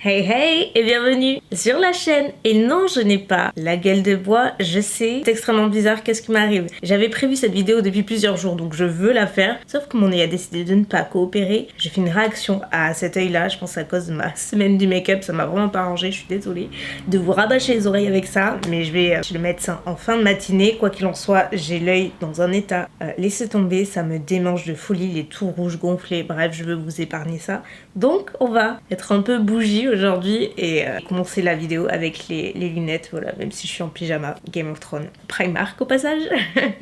Hey hey et bienvenue sur la chaîne. Et non, je n'ai pas la gueule de bois, je sais, c'est extrêmement bizarre, qu'est-ce qui m'arrive? J'avais prévu cette vidéo depuis plusieurs jours, donc je veux la faire, sauf que mon œil a décidé de ne pas coopérer. J'ai fait une réaction à cet œil là, je pense à cause de ma semaine du make-up, ça m'a vraiment pas arrangé, je suis désolée de vous rabâcher les oreilles avec ça, mais je vais chez le médecin en fin de matinée. Quoi qu'il en soit, j'ai l'œil dans un état, laissez tomber, ça me démange de folie, il est tout rouge gonflé, bref, je veux vous épargner ça. Donc on va être un peu bougie aujourd'hui et commencer la vidéo avec les lunettes, voilà, même si je suis en pyjama, Game of Thrones, Primark au passage.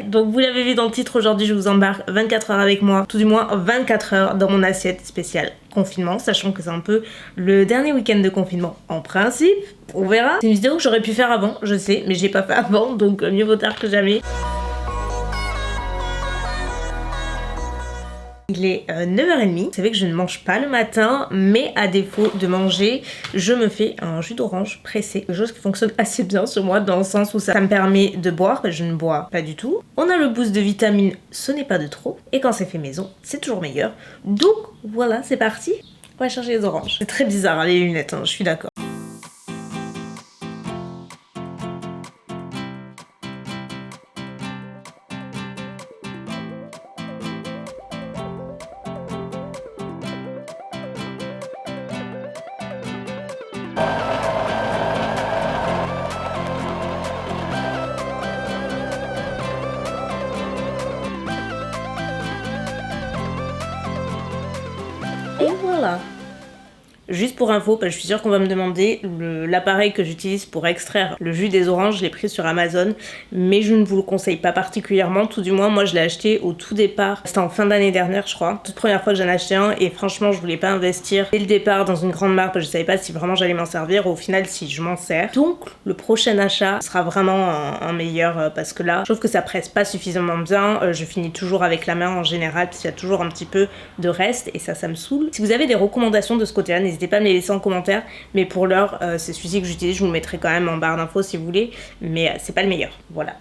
Donc vous l'avez vu dans le titre, aujourd'hui je vous embarque 24 heures avec moi, tout du moins 24 heures dans mon assiette spéciale confinement, sachant que c'est un peu le dernier week-end de confinement en principe, on verra. C'est une vidéo que j'aurais pu faire avant, je sais, mais j'ai pas fait avant, donc mieux vaut tard que jamais. Il est 9h30, vous savez que je ne mange pas le matin, mais à défaut de manger, je me fais un jus d'orange pressé, quelque chose qui fonctionne assez bien sur moi dans le sens où ça me permet de boire, je ne bois pas du tout. On a le boost de vitamines, ce n'est pas de trop, et quand c'est fait maison, c'est toujours meilleur. Donc voilà, c'est parti, on va chercher les oranges. C'est très bizarre les lunettes, hein, je suis d'accord. Et voilà. Juste pour info, parce que je suis sûre qu'on va me demander, l'appareil que j'utilise pour extraire le jus des oranges, je l'ai pris sur Amazon, mais je ne vous le conseille pas particulièrement, tout du moins moi je l'ai acheté au tout départ, c'était en fin d'année dernière je crois, toute première fois que j'en ai acheté un, et franchement je voulais pas investir dès le départ dans une grande marque, parce que je savais pas si vraiment j'allais m'en servir, au final si je m'en sers. Donc le prochain achat sera vraiment un meilleur, parce que là je trouve que ça presse pas suffisamment bien, je finis toujours avec la main en général, parce qu'il y a toujours un petit peu de reste, et ça me saoule. Si vous avez des recommandations de ce côté-là, n'hésitez pas à me les laisser en commentaire, mais pour l'heure c'est celui-ci que j'utilise, je vous le mettrai quand même en barre d'infos si vous voulez, mais c'est pas le meilleur, voilà.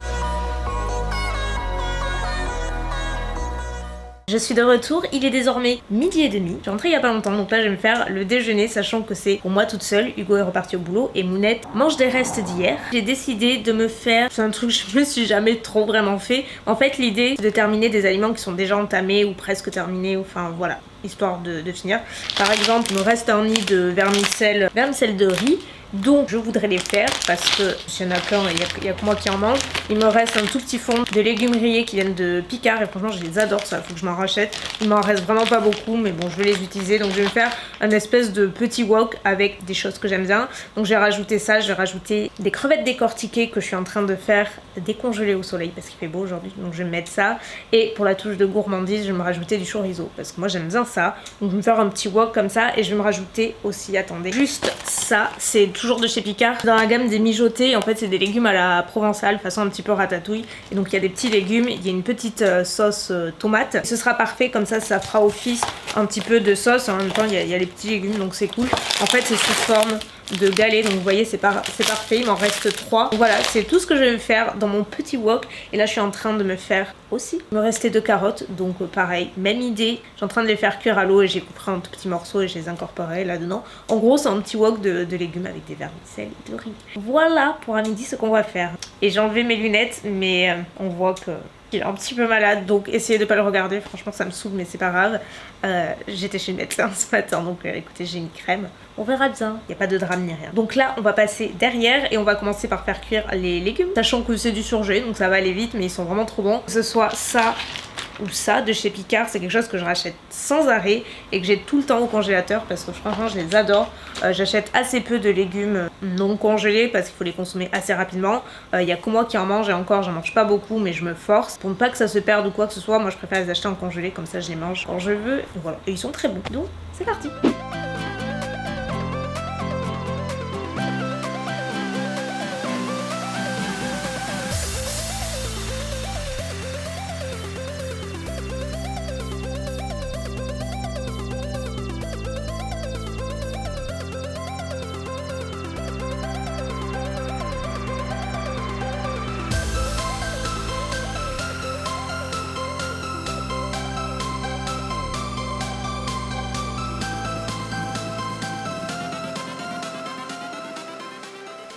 Je suis de retour, il est désormais 12h30, je suis rentrée il y a pas longtemps, donc là je vais me faire le déjeuner, sachant que c'est pour moi toute seule. Hugo est reparti au boulot et Mounette mange des restes d'hier. J'ai décidé de me faire, c'est un truc que je me suis jamais trop vraiment fait, en fait l'idée c'est de terminer des aliments qui sont déjà entamés ou presque terminés, enfin voilà, histoire de finir. Par exemple, il me reste un nid de vermicelle de riz. Donc je voudrais les faire parce que s'il y en a plein, il y a que moi qui en mange. Il me reste un tout petit fond de légumes grillés qui viennent de Picard et franchement je les adore, ça, faut que je m'en rachète. Il m'en reste vraiment pas beaucoup, mais bon je vais les utiliser. Donc je vais me faire un espèce de petit wok avec des choses que j'aime bien. Donc j'ai rajouté ça, je vais rajouter des crevettes décortiquées que je suis en train de faire décongeler au soleil parce qu'il fait beau aujourd'hui. Donc je vais mettre ça, et pour la touche de gourmandise je vais me rajouter du chorizo parce que moi j'aime bien ça. Donc je vais me faire un petit wok comme ça, et je vais me rajouter aussi, attendez, juste ça, c'est toujours de chez Picard, dans la gamme des mijotés. En fait c'est des légumes à la provençale, façon un petit peu ratatouille, et donc il y a des petits légumes, il y a une petite sauce tomate, ce sera parfait, comme ça fera office un petit peu de sauce, en même temps il y a les petits légumes, donc c'est cool. En fait c'est sous forme de galets, donc vous voyez c'est parfait, il m'en reste 3. Voilà, c'est tout ce que je vais faire dans mon petit wok, et là je suis en train de me faire aussi, il me restait 2 carottes, donc pareil, même idée, je suis en train de les faire cuire à l'eau et j'ai coupé un tout petit morceau et je les incorporerai là-dedans. En gros c'est un petit wok de légumes avec des vermicelles et de riz. Voilà pour à midi ce qu'on va faire. Et j'ai enlevé mes lunettes, mais on voit que il est un petit peu malade, donc essayez de pas le regarder, franchement ça me saoule mais c'est pas grave. J'étais chez le médecin ce matin, donc écoutez, j'ai une crème, on verra bien, il n'y a pas de drame ni rien. Donc là on va passer derrière et on va commencer par faire cuire les légumes, sachant que c'est du surgelé donc ça va aller vite, mais ils sont vraiment trop bons. Que ce soit ça ou ça de chez Picard, c'est quelque chose que je rachète sans arrêt et que j'ai tout le temps au congélateur parce que franchement je les adore. J'achète assez peu de légumes non congelés parce qu'il faut les consommer assez rapidement. Il y a que moi qui en mange, et encore j'en mange pas beaucoup, mais je me force pour ne pas que ça se perde ou quoi que ce soit. Moi je préfère les acheter en congelé, comme ça je les mange quand je veux. Voilà, et ils sont très bons, donc c'est parti.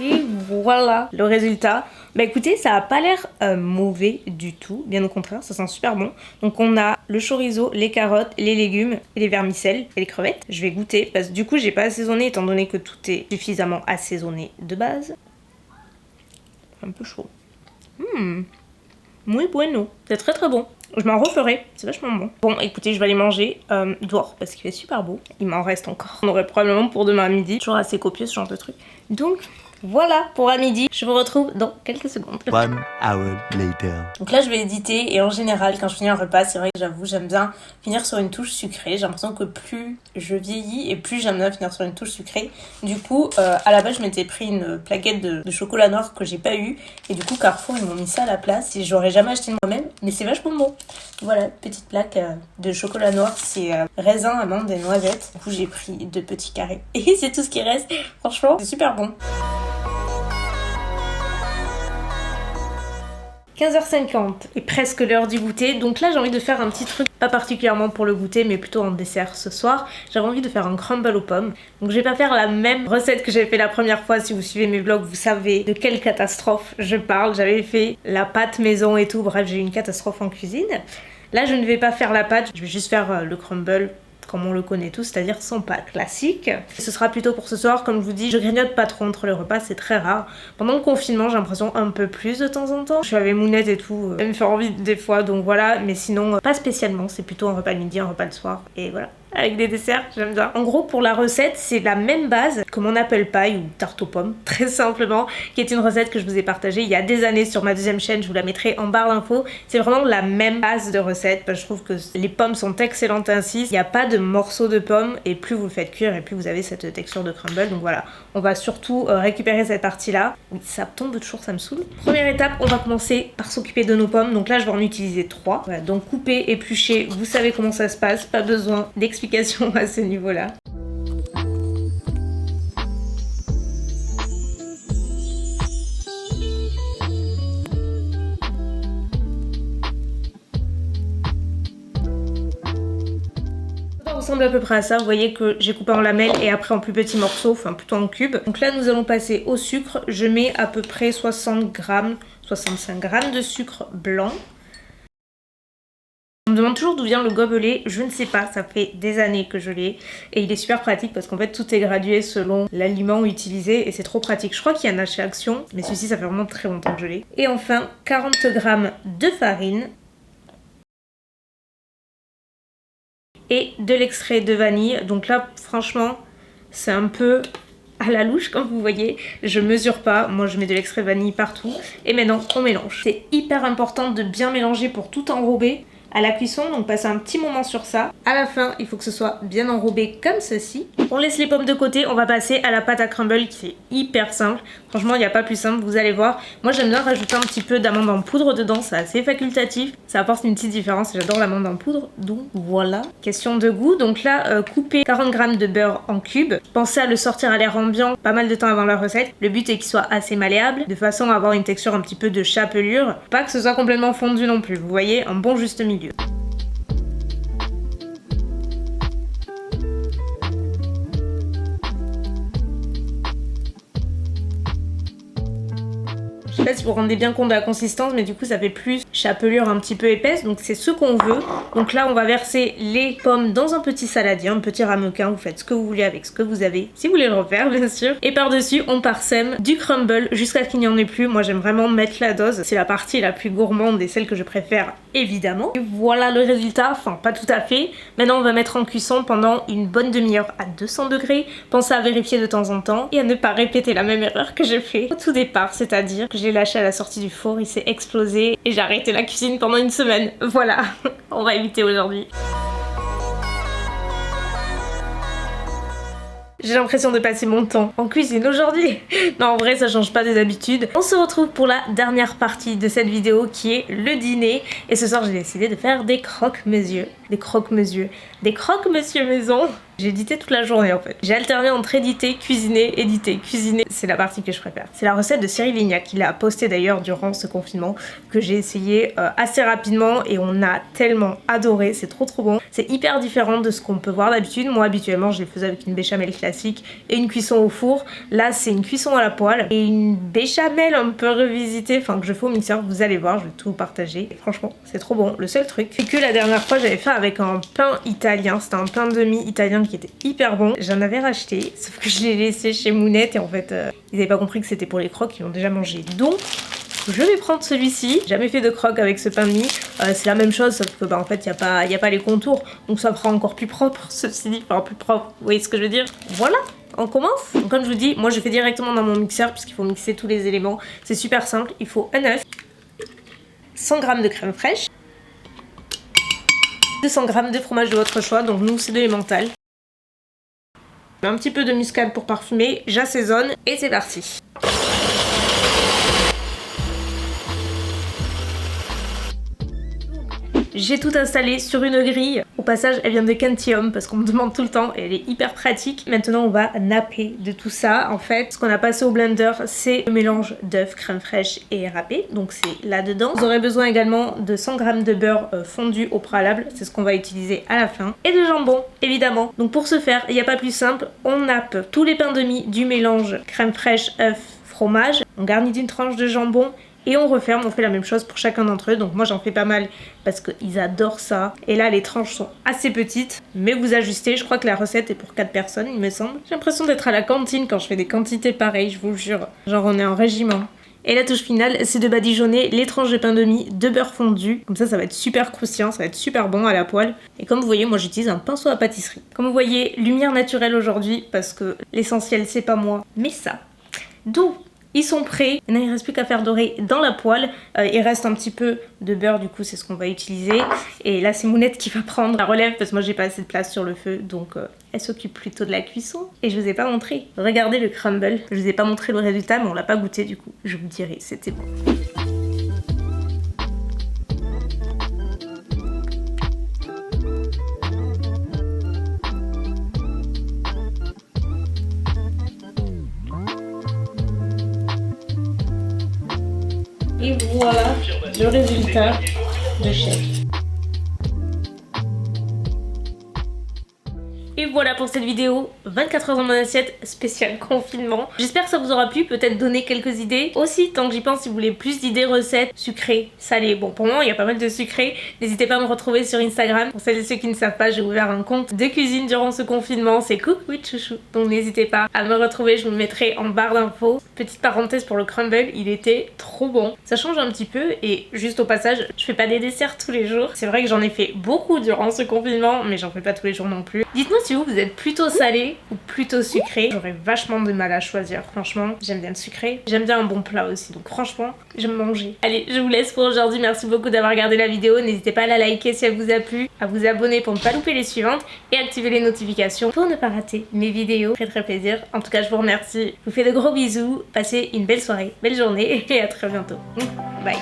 Et voilà le résultat. Bah écoutez, ça a pas l'air mauvais du tout, bien au contraire, ça sent super bon. Donc on a le chorizo, les carottes, les légumes, et les vermicelles et les crevettes. Je vais goûter parce que du coup j'ai pas assaisonné étant donné que tout est suffisamment assaisonné de base. Un peu chaud. Muy bueno. C'est très très bon. Je m'en referai, c'est vachement bon. Bon, écoutez, je vais aller manger dehors parce qu'il fait super beau. Il m'en reste encore. On aurait probablement pour demain à midi. Toujours assez copieux ce genre de truc. Donc, voilà pour à midi. Je vous retrouve dans quelques secondes. 1 hour later. Donc là, je vais éditer et en général, quand je finis un repas, c'est vrai que j'avoue, j'aime bien finir sur une touche sucrée. J'ai l'impression que plus je vieillis et plus j'aime bien finir sur une touche sucrée. Du coup, à la base, je m'étais pris une plaquette de chocolat noir que j'ai pas eu. Et du coup, Carrefour, ils m'ont mis ça à la place. Et j'aurais jamais acheté moi-même, mais c'est vachement bon. Voilà, petite plaque de chocolat noir. C'est raisin, amande et noisette. Du coup, j'ai pris 2 petits carrés. Et c'est tout ce qui reste. Franchement, c'est super bon. 15h50 et presque l'heure du goûter, donc là j'ai envie de faire un petit truc, pas particulièrement pour le goûter mais plutôt en dessert ce soir. J'avais envie de faire un crumble aux pommes, donc je vais pas faire la même recette que j'ai fait la première fois. Si vous suivez mes vlogs vous savez de quelle catastrophe je parle. J'avais fait la pâte maison et tout, bref j'ai eu une catastrophe en cuisine. Là je ne vais pas faire la pâte, je vais juste faire le crumble comme on le connaît tous, c'est-à-dire sans pâte classique. Et ce sera plutôt pour ce soir, comme je vous dis, je grignote pas trop entre les repas, c'est très rare. Pendant le confinement, j'ai l'impression un peu plus de temps en temps. Je suis avec Mounette et tout, elle me fait envie des fois, donc voilà, mais sinon, pas spécialement, c'est plutôt un repas le midi, un repas le soir, et voilà. Avec des desserts, j'aime bien. En gros, pour la recette, c'est la même base que mon apple pie ou tarte aux pommes, très simplement, qui est une recette que je vous ai partagée il y a des années sur ma deuxième chaîne, je vous la mettrai en barre d'infos. C'est vraiment la même base de recette, parce que je trouve que les pommes sont excellentes ainsi. Il n'y a pas de morceaux de pommes, et plus vous le faites cuire, et plus vous avez cette texture de crumble. Donc voilà, on va surtout récupérer cette partie-là. Oui, ça tombe toujours, ça me saoule. Première étape, on va commencer par s'occuper de nos pommes. Donc là, je vais en utiliser 3. Voilà, donc couper, éplucher, vous savez comment ça se passe, pas besoin d'explication à ce niveau-là. Ça ressemble à peu près à ça. Vous voyez que j'ai coupé en lamelles et après en plus petits morceaux, enfin plutôt en cubes. Donc là, nous allons passer au sucre. Je mets à peu près 60 grammes, 65 grammes de sucre blanc. On me demande toujours d'où vient le gobelet, je ne sais pas, ça fait des années que je l'ai et il est super pratique parce qu'en fait tout est gradué selon l'aliment utilisé et c'est trop pratique. Je crois qu'il y en a chez Action, mais celui-ci ça fait vraiment très longtemps que je l'ai. Et enfin 40 grammes de farine et de l'extrait de vanille. Donc là franchement c'est un peu à la louche comme vous voyez, je mesure pas, moi je mets de l'extrait de vanille partout et maintenant on mélange. C'est hyper important de bien mélanger pour tout enrober à la cuisson, donc passez un petit moment sur ça. À la fin, il faut que ce soit bien enrobé comme ceci. On laisse les pommes de côté, on va passer à la pâte à crumble qui est hyper simple. Franchement, il n'y a pas plus simple, vous allez voir. Moi, j'aime bien rajouter un petit peu d'amande en poudre dedans, c'est assez facultatif. Ça apporte une petite différence, j'adore l'amande en poudre, donc voilà. Question de goût, donc là, coupez 40 grammes de beurre en cubes. Pensez à le sortir à l'air ambiant pas mal de temps avant la recette. Le but est qu'il soit assez malléable, de façon à avoir une texture un petit peu de chapelure. Pas que ce soit complètement fondu non plus, vous voyez, un bon juste milieu. Je sais pas si vous vous rendez bien compte de la consistance, mais du coup ça fait plus chapelure un petit peu épaisse, donc c'est ce qu'on veut. Donc là on va verser les pommes dans un petit saladier, un petit ramequin, vous faites ce que vous voulez avec ce que vous avez, si vous voulez le refaire bien sûr. Et par-dessus on parsème du crumble jusqu'à ce qu'il n'y en ait plus. Moi j'aime vraiment mettre la dose, c'est la partie la plus gourmande et celle que je préfère évidemment. Et voilà le résultat, enfin pas tout à fait. Maintenant on va mettre en cuisson pendant une bonne demi-heure à 200 degrés. Pensez à vérifier de temps en temps et à ne pas répéter la même erreur que j'ai fait au tout départ, c'est-à-dire que j'ai lâché à la sortie du four, il s'est explosé et j'ai arrêté la cuisine pendant une semaine. Voilà, on va éviter aujourd'hui. J'ai l'impression de passer mon temps en cuisine aujourd'hui. Non, en vrai, ça change pas des habitudes. On se retrouve pour la dernière partie de cette vidéo qui est le dîner. Et ce soir, j'ai décidé de faire des croque-monsieur. Des croque-monsieur. Des croque-monsieur maison. J'éditais toute la journée en fait. J'ai alterné entre éditer, cuisiner, éditer, cuisiner. C'est la partie que je préfère. C'est la recette de Cyril Lignac qu'il a postée d'ailleurs durant ce confinement que j'ai essayé assez rapidement et on a tellement adoré. C'est trop bon. C'est hyper différent de ce qu'on peut voir d'habitude. Moi habituellement je les faisais avec une béchamel classique et une cuisson au four. Là c'est une cuisson à la poêle et une béchamel un peu revisitée, enfin que je fais au mixeur. Vous allez voir, je vais tout partager. Et franchement c'est trop bon. Le seul truc c'est que la dernière fois j'avais fait avec un pain italien. C'était un pain de mie italien qui était hyper bon. J'en avais racheté, sauf que je l'ai laissé chez Mounette et en fait ils n'avaient pas compris que c'était pour les crocs, ils l'ont déjà mangé. Donc je vais prendre celui-ci. Jamais fait de croque avec ce pain de mie. C'est la même chose sauf que bah en fait y a pas les contours, donc ça fera encore plus propre. Ceci dit, enfin plus propre. Vous voyez ce que je veux dire? Voilà. On commence. Donc comme je vous dis, moi je fais directement dans mon mixeur puisqu'il faut mixer tous les éléments. C'est super simple. Il faut un œuf, 100 g de crème fraîche, 200 g de fromage de votre choix. Donc nous c'est de l'emmental. Un petit peu de muscade pour parfumer. J'assaisonne et c'est parti. J'ai tout installé sur une grille. Au passage, elle vient de Cantillum parce qu'on me demande tout le temps et elle est hyper pratique. Maintenant, on va napper de tout ça. En fait, ce qu'on a passé au blender, c'est le mélange d'œufs, crème fraîche et râpé. Donc c'est là-dedans. Vous aurez besoin également de 100 g de beurre fondu au préalable. C'est ce qu'on va utiliser à la fin. Et de jambon, évidemment. Donc pour ce faire, il n'y a pas plus simple. On nappe tous les pains de mie du mélange crème fraîche, œufs, fromage. On garnit d'une tranche de jambon. Et on referme, on fait la même chose pour chacun d'entre eux. Donc moi j'en fais pas mal parce qu'ils adorent ça. Et là les tranches sont assez petites, mais vous ajustez. Je crois que la recette est pour 4 personnes il me semble. J'ai l'impression d'être à la cantine quand je fais des quantités pareilles, je vous le jure. Genre on est en régiment. Et la touche finale, c'est de badigeonner les tranches de pain de mie de beurre fondu. Comme ça va être super croustillant, ça va être super bon à la poêle. Et comme vous voyez, moi j'utilise un pinceau à pâtisserie. Comme vous voyez, lumière naturelle aujourd'hui parce que l'essentiel c'est pas moi, mais ça. D'où ils sont prêts, maintenant il ne reste plus qu'à faire dorer dans la poêle. Il reste un petit peu de beurre, du coup c'est ce qu'on va utiliser. Et là c'est Mounette qui va prendre la relève parce que moi j'ai pas assez de place sur le feu. Donc elle s'occupe plutôt de la cuisson. Et je vous ai pas montré. Regardez le crumble. Je vous ai pas montré le résultat mais on l'a pas goûté du coup. Je vous dirai, c'était bon. Et voilà le résultat de chef. Et voilà pour cette vidéo, 24 heures dans mon assiette spéciale confinement. J'espère que ça vous aura plu, peut-être donner quelques idées. Aussi, tant que j'y pense, si vous voulez plus d'idées recettes sucrées, salées. Bon, pour moi, il y a pas mal de sucrées. N'hésitez pas à me retrouver sur Instagram. Pour celles et ceux qui ne savent pas, j'ai ouvert un compte de cuisine durant ce confinement. C'est Cook with Chouchou. Donc n'hésitez pas à me retrouver, je vous le mettrai en barre d'infos. Petite parenthèse pour le crumble, il était trop bon. Ça change un petit peu et juste au passage, je fais pas des desserts tous les jours. C'est vrai que j'en ai fait beaucoup durant ce confinement, mais j'en fais pas tous les jours non plus. Dites-moi si vous êtes plutôt salé ou plutôt sucré. J'aurais vachement de mal à choisir, franchement. J'aime bien le sucré, j'aime bien un bon plat aussi, donc franchement, j'aime manger. Allez, je vous laisse pour aujourd'hui, merci beaucoup d'avoir regardé la vidéo. N'hésitez pas à la liker si elle vous a plu, à vous abonner pour ne pas louper les suivantes et activer les notifications pour ne pas rater mes vidéos. Très plaisir. En tout cas, je vous remercie. Je vous fais de gros bisous, passez une belle soirée, belle journée et à très bientôt. Bye.